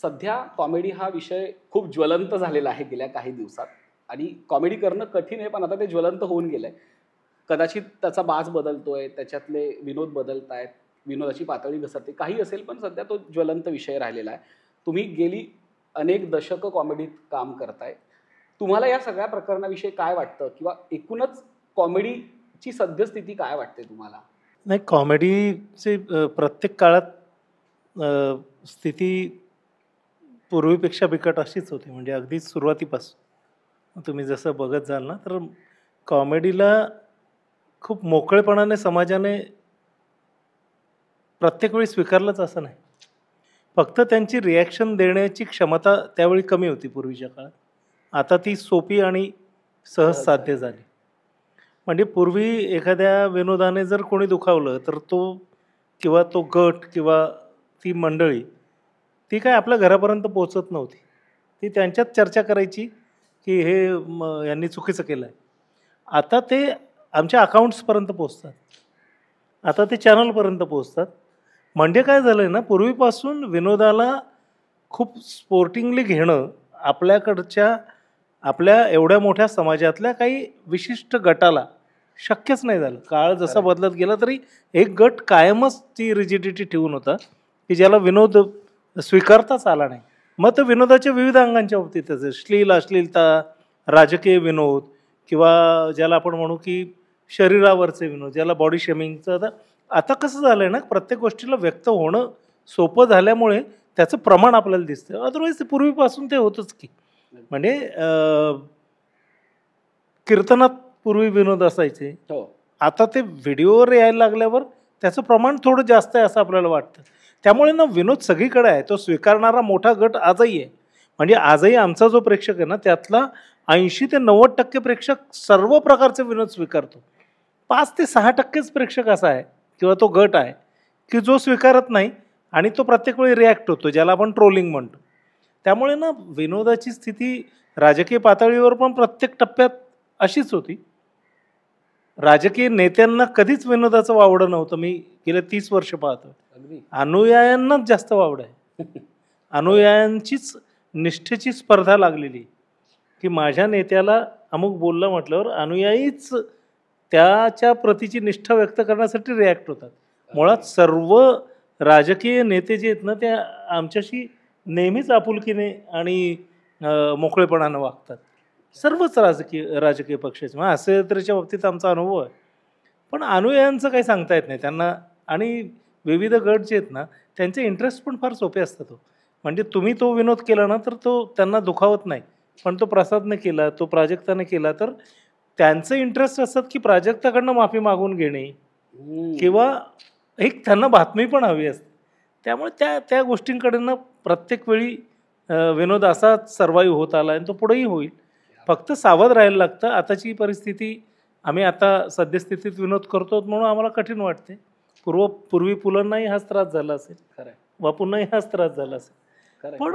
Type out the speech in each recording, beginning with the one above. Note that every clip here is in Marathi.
सध्या कॉमेडी हा विषय खूप ज्वलंत झालेला आहे गेल्या काही दिवसात आणि कॉमेडी करणं कठीण आहे, पण आता ते ज्वलंत होऊन गेलंय. कदाचित त्याचा बाज बदलतोय, त्याच्यातले विनोद बदलत आहेत, विनोदाची पातळी घसरते, काही असेल, पण सध्या तो ज्वलंत विषय राहिलेला आहे. तुम्ही गेली अनेक दशकं कॉमेडीत काम करताय. तुम्हाला या सगळ्या प्रकरणाविषयी काय वाटतं, किंवा एकूणच कॉमेडीची सद्यस्थिती काय वाटते तुम्हाला? नाही, कॉमेडीची प्रत्येक काळात स्थिती पूर्वीपेक्षा बिकट अशीच होती. म्हणजे अगदी सुरुवातीपासून तुम्ही जसं बघत जाल ना, तर कॉमेडीला खूप मोकळेपणाने समाजाने प्रत्येक वेळी स्वीकारलंच असं नाही. फक्त त्यांची रिॲक्शन देण्याची क्षमता त्यावेळी कमी होती पूर्वीच्या काळात. आता ती सोपी आणि सहज साध्य झाली. म्हणजे पूर्वी एखाद्या विनोदाने जर कोणी दुखावलं तर किंवा तो गट किंवा ती मंडळी ती काय आपल्या घरापर्यंत पोहोचत नव्हती. ती त्यांच्यात चर्चा करायची की हे यांनी चुकीचं केलं आहे. आता ते आमच्या अकाउंट्सपर्यंत पोचतात, आता ते चॅनलपर्यंत पोचतात. म्हणजे काय झालं आहे ना, पूर्वीपासून विनोदाला खूप स्पोर्टिंगली घेणं आपल्या एवढ्या मोठ्या समाजातल्या काही विशिष्ट गटाला शक्यच नाही झालं. काळ जसा बदलत गेला तरी एक गट कायमच ती रिजिडिटी ठेवून होता की ज्याला विनोद स्वीकारताच आला नाही. मग तो विनोदाच्या विविध अंगांच्या बाबतीत अश्लीलता, राजकीय विनोद, किंवा ज्याला आपण म्हणू की शरीरावरचे विनोद, ज्याला बॉडी शेमिंगचं. आता कसं झालं आहे ना, प्रत्येक गोष्टीला व्यक्त होणं सोपं झाल्यामुळे त्याचं प्रमाण आपल्याला दिसतं. अदरवाईज ते पूर्वीपासून ते होतंच की. म्हणजे कीर्तनात पूर्वी विनोद असायचे, आता ते व्हिडिओवर यायला लागल्यावर त्याचं प्रमाण थोडं जास्त आहे असं आपल्याला वाटतं. त्यामुळे ना विनोद सगळीकडे आहे, तो स्वीकारणारा मोठा गट आजही आहे. म्हणजे आजही आमचा जो प्रेक्षक आहे ना, त्यातला 80 ते 90% प्रेक्षक सर्व प्रकारचे विनोद स्वीकारतो. 5 ते 6% प्रेक्षक असा आहे किंवा तो गट आहे की जो स्वीकारत नाही आणि तो प्रत्येक वेळी रिॲक्ट होतो, ज्याला आपण ट्रोलिंग म्हणतो. त्यामुळे ना विनोदाची स्थिती राजकीय पातळीवर पण प्रत्येक टप्प्यात अशीच होती. राजकीय नेत्यांना कधीच विनोदाचं वावडं नव्हतं. मी गेले 30 वर्ष पाहतो. अनुयायांनाच जास्त वावडं आहे. अनुयायांचीच निष्ठेची स्पर्धा लागलेली की माझ्या नेत्याला अमुक बोललं म्हटल्यावर अनुयायीच त्याच्या प्रतीची निष्ठा व्यक्त करण्यासाठी रिॲक्ट होतात. मुळात सर्व राजकीय नेते जे आहेत ना, ते आमच्याशी नेहमीच आपुलकीने आणि मोकळेपणानं वागतात. सर्वच राजकीय पक्षाचे. मग असेत्रेच्या बाबतीत आमचा अनुभव आहे. पण अनुयायांचं काही सांगता येत नाही त्यांना. आणि विविध गट जे आहेत ना, त्यांचे इंटरेस्ट पण फार सोपे असतात. म्हणजे तुम्ही तो विनोद केला ना, तर तो त्यांना दुखावत नाही. पण तो प्रसादने केला, तो प्राजक्ताने केला, तर त्यांचे इंटरेस्ट असतात की प्राजक्ताकडनं माफी मागून घेणे, किंवा एक त्यांना बातमी पण हवी असते. त्यामुळे त्या गोष्टींकडनं प्रत्येक वेळी विनोद असाच सर्वाईव्ह होत आला आणि तो पुढेही होईल. फक्त सावध राहायला लागतं. आताची परिस्थिती, आम्ही आता सद्यस्थितीत विनोद करतो म्हणून आम्हाला कठीण वाटते. पूर्वी पुलांनाही हाच त्रास झाला असेल, बापूंनाही हाच त्रास झाला असेल, पण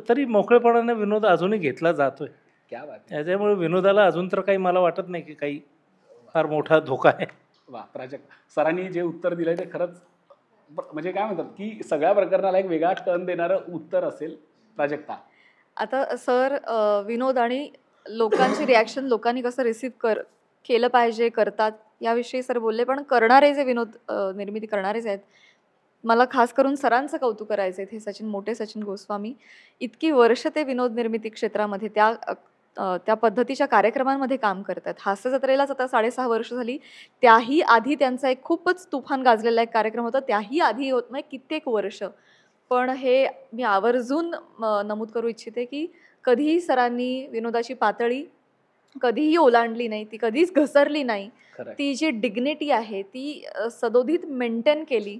तरी मोकळेपणाने विनोद अजूनही घेतला जातोय. त्याच्यामुळे विनोदाला अजून तर काही मला वाटत नाही की काही फार मोठा धोका आहे. वा, प्राजक्त सरांनी जे उत्तर दिलंय ते खरंच म्हणजे काय म्हणतात की सगळ्या प्रकरणाला एक वेगळा टर्न देणारं उत्तर असेल. प्राजक्ता, आता सर, विनोद आणि लोकांची रिॲक्शन, लोकांनी कसं रिसीव्ह केलं पाहिजे, करतात, याविषयी सर बोलले. पण करणारे जे विनोद निर्मिती करणारेच आहेत, मला खास करून सरांचं कौतुक करायचं आहे. हे मोठे सचिन गोस्वामी इतकी वर्ष ते विनोद निर्मिती क्षेत्रामध्ये त्या पद्धतीच्या कार्यक्रमांमध्ये काम करतात. हास्य जत्रेलाच आता 6.5 वर्ष झाली. त्याही आधी त्यांचा एक खूपच तुफान गाजलेला एक कार्यक्रम होता, त्याही आधी होत नाही कित्येक वर्ष. पण हे मी आवर्जून नमूद करू इच्छिते की कधीही सरांनी विनोदाची पातळी कधीही ओलांडली नाही, ती कधीच घसरली नाही. ती जी डिग्निटी आहे ती सदोदित मेंटेन केली.